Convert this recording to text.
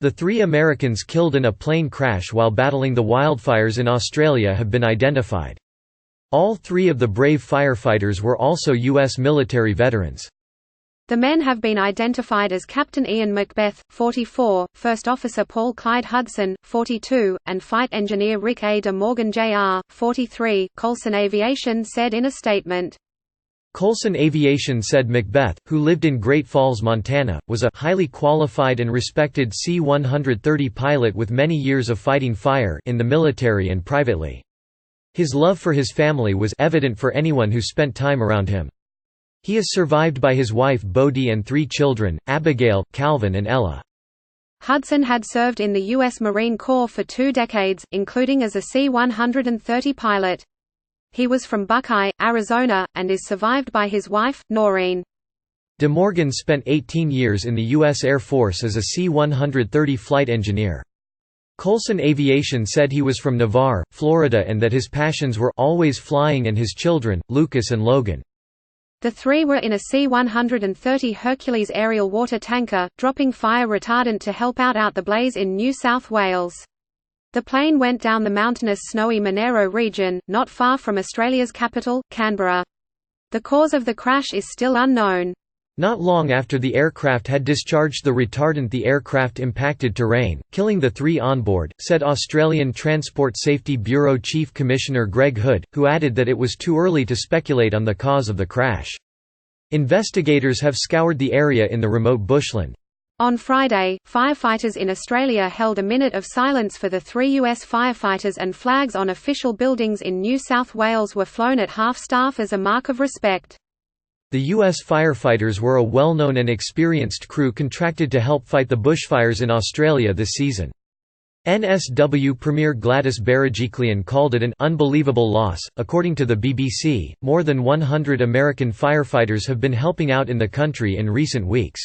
The 3 Americans killed in a plane crash while battling the wildfires in Australia have been identified. All 3 of the brave firefighters were also U.S. military veterans. The men have been identified as Captain Ian Macbeth, 44, First Officer Paul Clyde Hudson, 42, and Flight Engineer Rick A. de Morgan Jr., 43, Colson Aviation said in a statement. Colson Aviation said Macbeth, who lived in Great Falls, Montana, was a highly qualified and respected C-130 pilot with many years of fighting fire in the military and privately. His love for his family was evident for anyone who spent time around him. He is survived by his wife Bodie and 3 children, Abigail, Calvin and Ella. Hudson had served in the U.S. Marine Corps for 2 decades, including as a C-130 pilot. He was from Buckeye, Arizona, and is survived by his wife, Noreen. De Morgan spent 18 years in the U.S. Air Force as a C-130 flight engineer. Colson Aviation said he was from Navarre, Florida and that his passions were always flying and his children, Lucas and Logan. The 3 were in a C-130 Hercules aerial water tanker, dropping fire retardant to help out the blaze in New South Wales. The plane went down the mountainous snowy Monaro region, not far from Australia's capital, Canberra. The cause of the crash is still unknown. Not long after the aircraft had discharged the retardant, the aircraft impacted terrain, killing the 3 on board, said Australian Transport Safety Bureau Chief Commissioner Greg Hood, who added that it was too early to speculate on the cause of the crash. Investigators have scoured the area in the remote bushland. On Friday, firefighters in Australia held a minute of silence for the 3 U.S. firefighters, and flags on official buildings in New South Wales were flown at half-staff as a mark of respect. The U.S. firefighters were a well-known and experienced crew contracted to help fight the bushfires in Australia this season. NSW Premier Gladys Berejiklian called it an unbelievable loss. According to the BBC, more than 100 American firefighters have been helping out in the country in recent weeks.